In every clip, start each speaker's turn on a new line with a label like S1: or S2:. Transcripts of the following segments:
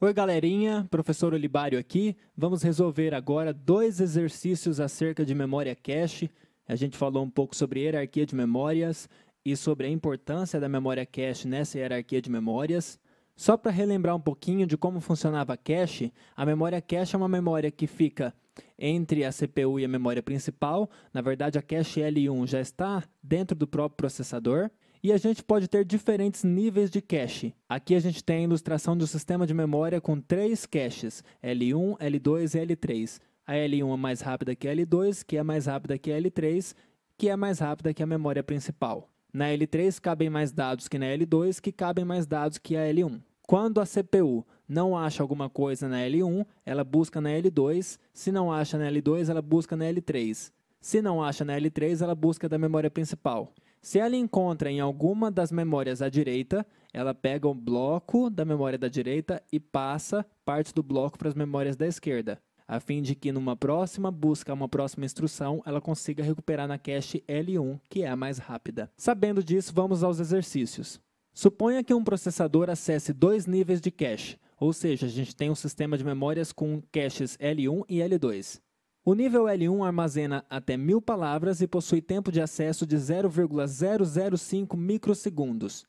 S1: Oi galerinha, professor Olibário aqui. Vamos resolver agora dois exercícios acerca de memória cache. A gente falou um pouco sobre hierarquia de memórias e sobre a importância da memória cache nessa hierarquia de memórias. Só para relembrar um pouquinho de como funcionava a cache, a memória cache é uma memória que fica entre a CPU e a memória principal. Na verdade, a cache L1 já está dentro do próprio processador. E a gente pode ter diferentes níveis de cache. Aqui a gente tem a ilustração de um sistema de memória com três caches, L1, L2 e L3. A L1 é mais rápida que a L2, que é mais rápida que a L3, que é mais rápida que a memória principal. Na L3 cabem mais dados que na L2, que cabem mais dados que a L1. Quando a CPU não acha alguma coisa na L1, ela busca na L2. Se não acha na L2, ela busca na L3. Se não acha na L3, ela busca da memória principal. Se ela encontra em alguma das memórias à direita, ela pega o bloco da memória da direita e passa parte do bloco para as memórias da esquerda, a fim de que numa próxima busca, uma próxima instrução, ela consiga recuperar na cache L1, que é a mais rápida. Sabendo disso, vamos aos exercícios. Suponha que um processador acesse dois níveis de cache, ou seja, a gente tem um sistema de memórias com caches L1 e L2. O nível L1 armazena até 1000 palavras e possui tempo de acesso de 0,005 microsegundos.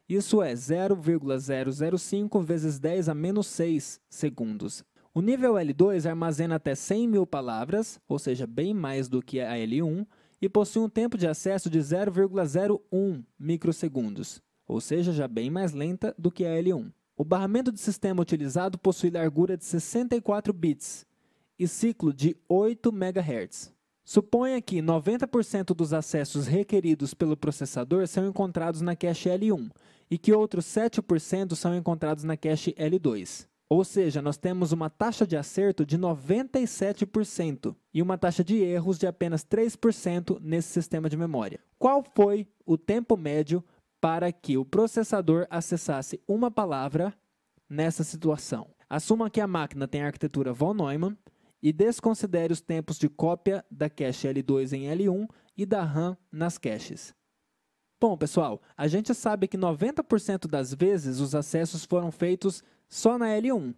S1: Isso é 0,005 vezes 10 a menos 6 segundos. O nível L2 armazena até 100.000 palavras, ou seja, bem mais do que a L1, e possui um tempo de acesso de 0,01 microsegundos, ou seja, já bem mais lenta do que a L1. O barramento de sistema utilizado possui largura de 64 bits, e ciclo de 8 MHz. Suponha que 90% dos acessos requeridos pelo processador são encontrados na cache L1 e que outros 7% são encontrados na cache L2. Ou seja, nós temos uma taxa de acerto de 97% e uma taxa de erros de apenas 3% nesse sistema de memória. Qual foi o tempo médio para que o processador acessasse uma palavra nessa situação? Assuma que a máquina tem a arquitetura von Neumann e desconsidere os tempos de cópia da cache L2 em L1 e da RAM nas caches. Bom, pessoal, a gente sabe que 90% das vezes os acessos foram feitos só na L1.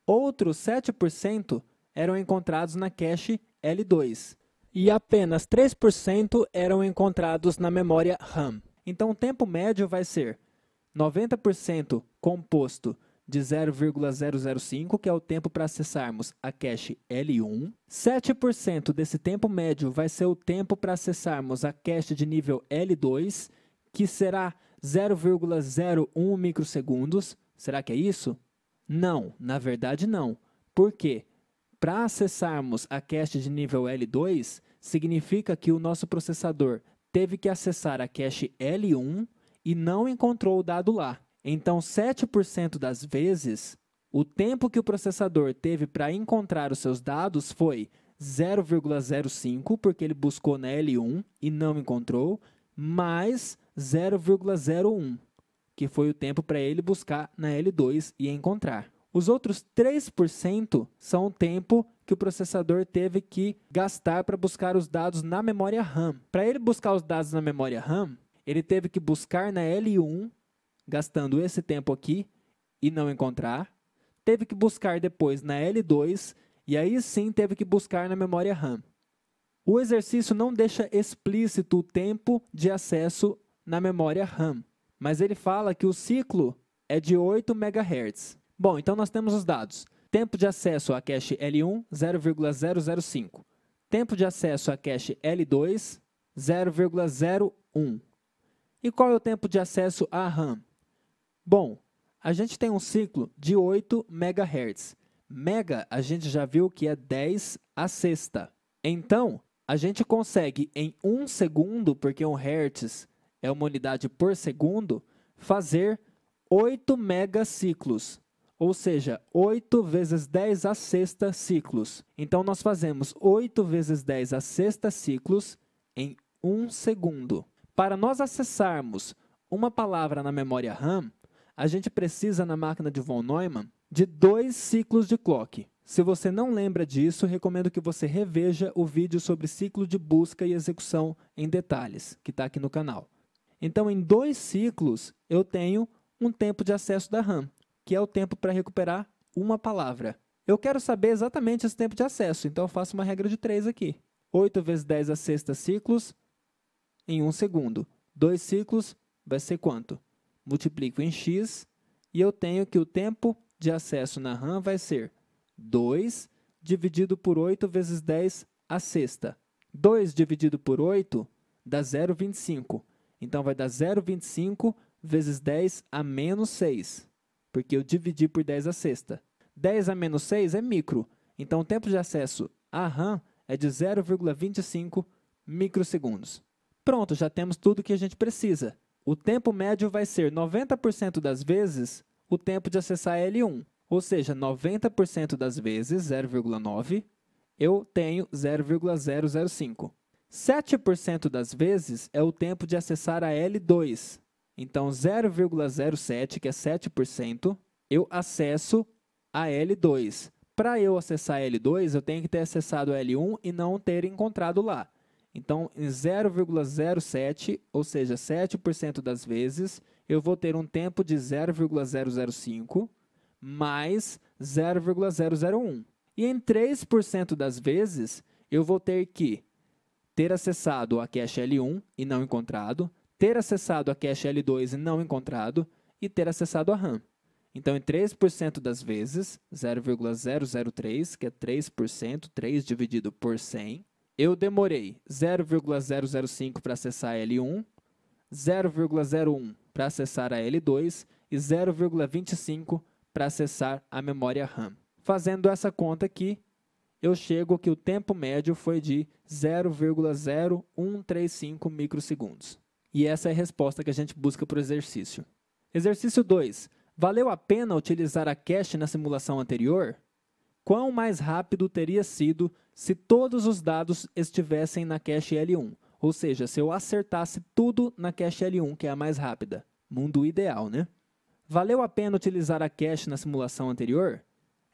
S1: Outros 7% eram encontrados na cache L2 e apenas 3% eram encontrados na memória RAM. Então, o tempo médio vai ser 90% composto de 0,005, que é o tempo para acessarmos a cache L1. 7% desse tempo médio vai ser o tempo para acessarmos a cache de nível L2, que será 0,01 microsegundos. Será que é isso? Não, na verdade não. Por quê? Para acessarmos a cache de nível L2, significa que o nosso processador teve que acessar a cache L1 e não encontrou o dado lá. Então, 7% das vezes, o tempo que o processador teve para encontrar os seus dados foi 0,05, porque ele buscou na L1 e não encontrou, mais 0,01, que foi o tempo para ele buscar na L2 e encontrar. Os outros 3% são o tempo que o processador teve que gastar para buscar os dados na memória RAM. Para ele buscar os dados na memória RAM, ele teve que buscar na L1, gastando esse tempo aqui e não encontrar. Teve que buscar depois na L2 e aí sim teve que buscar na memória RAM. O exercício não deixa explícito o tempo de acesso na memória RAM, mas ele fala que o ciclo é de 8 MHz. Bom, então nós temos os dados. Tempo de acesso à cache L1, 0,005. Tempo de acesso à cache L2, 0,01. E qual é o tempo de acesso à RAM? Bom, a gente tem um ciclo de 8 MHz. Mega, a gente já viu que é 10 a sexta. Então, a gente consegue em 1 segundo, porque 1 Hz é uma unidade por segundo, fazer 8 megaciclos. Ou seja, 8 vezes 10 a sexta ciclos. Então, nós fazemos 8 vezes 10 a sexta ciclos em 1 segundo. Para nós acessarmos uma palavra na memória RAM, a gente precisa, na máquina de von Neumann, de 2 ciclos de clock. Se você não lembra disso, recomendo que você reveja o vídeo sobre ciclo de busca e execução em detalhes, que está aqui no canal. Então, em 2 ciclos, eu tenho um tempo de acesso da RAM, que é o tempo para recuperar uma palavra. Eu quero saber exatamente esse tempo de acesso, então eu faço uma regra de 3 aqui. 8 vezes 10 a sexta ciclos em 1 segundo. 2 ciclos vai ser quanto? Multiplico em x e eu tenho que o tempo de acesso na RAM vai ser 2 dividido por 8 vezes 10 a sexta. 2 dividido por 8 dá 0,25. Então, vai dar 0,25 vezes 10 a menos 6, porque eu dividi por 10 a sexta. 10 a menos 6 é micro, então o tempo de acesso à RAM é de 0,25 microsegundos. Pronto, já temos tudo o que a gente precisa. O tempo médio vai ser 90% das vezes o tempo de acessar L1, ou seja, 90% das vezes, 0,9, eu tenho 0,005. 7% das vezes é o tempo de acessar a L2. Então, 0,07, que é 7%, eu acesso a L2. Para eu acessar a L2, eu tenho que ter acessado a L1 e não ter encontrado lá. Então, em 0,07, ou seja, 7% das vezes, eu vou ter um tempo de 0,005 mais 0,001. E em 3% das vezes, eu vou ter que ter acessado a cache L1 e não encontrado, ter acessado a cache L2 e não encontrado, e ter acessado a RAM. Então, em 3% das vezes, 0,003, que é 3%, 3 dividido por 100, eu demorei 0,005 para acessar a L1, 0,01 para acessar a L2 e 0,25 para acessar a memória RAM. Fazendo essa conta aqui, eu chego que o tempo médio foi de 0,0135 microsegundos. E essa é a resposta que a gente busca para o exercício. Exercício 2. Valeu a pena utilizar a cache na simulação anterior? Quão mais rápido teria sido se todos os dados estivessem na cache L1? Ou seja, se eu acertasse tudo na cache L1, que é a mais rápida. Mundo ideal, né? Valeu a pena utilizar a cache na simulação anterior?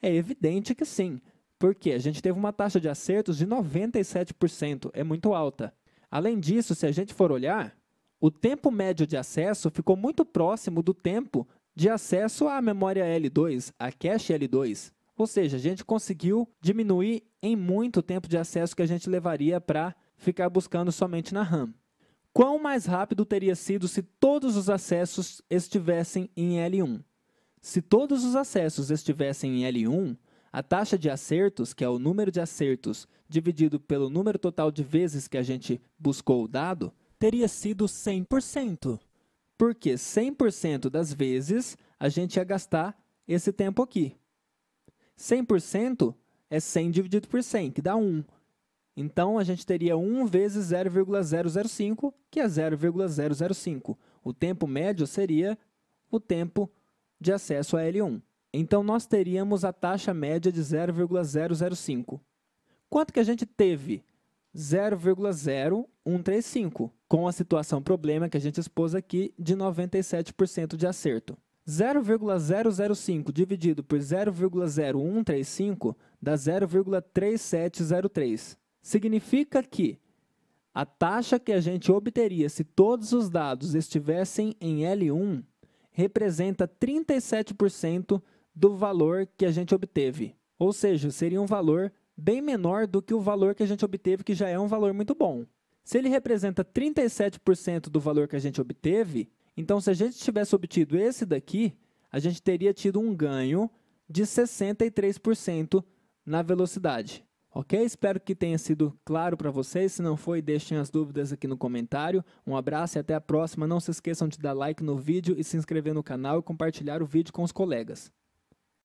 S1: É evidente que sim, porque a gente teve uma taxa de acertos de 97%, é muito alta. Além disso, se a gente for olhar, o tempo médio de acesso ficou muito próximo do tempo de acesso à memória L2, à cache L2. Ou seja, a gente conseguiu diminuir em muito o tempo de acesso que a gente levaria para ficar buscando somente na RAM. Quão mais rápido teria sido se todos os acessos estivessem em L1? Se todos os acessos estivessem em L1, a taxa de acertos, que é o número de acertos dividido pelo número total de vezes que a gente buscou o dado, teria sido 100%. Porque 100% das vezes a gente ia gastar esse tempo aqui. 100% é 100 dividido por 100, que dá 1. Então, a gente teria 1 vezes 0,005, que é 0,005. O tempo médio seria o tempo de acesso a L1. Então, nós teríamos a taxa média de 0,005. Quanto que a gente teve? 0,0135, com a situação problema que a gente expôs aqui de 97% de acerto. 0,005 dividido por 0,0135 dá 0,3703. Significa que a taxa que a gente obteria se todos os dados estivessem em L1 representa 37% do valor que a gente obteve. Ou seja, seria um valor bem menor do que o valor que a gente obteve, que já é um valor muito bom. Se ele representa 37% do valor que a gente obteve, então, se a gente tivesse obtido esse daqui, a gente teria tido um ganho de 63% na velocidade. Ok? Espero que tenha sido claro para vocês. Se não foi, deixem as dúvidas aqui no comentário. Um abraço e até a próxima. Não se esqueçam de dar like no vídeo e se inscrever no canal e compartilhar o vídeo com os colegas.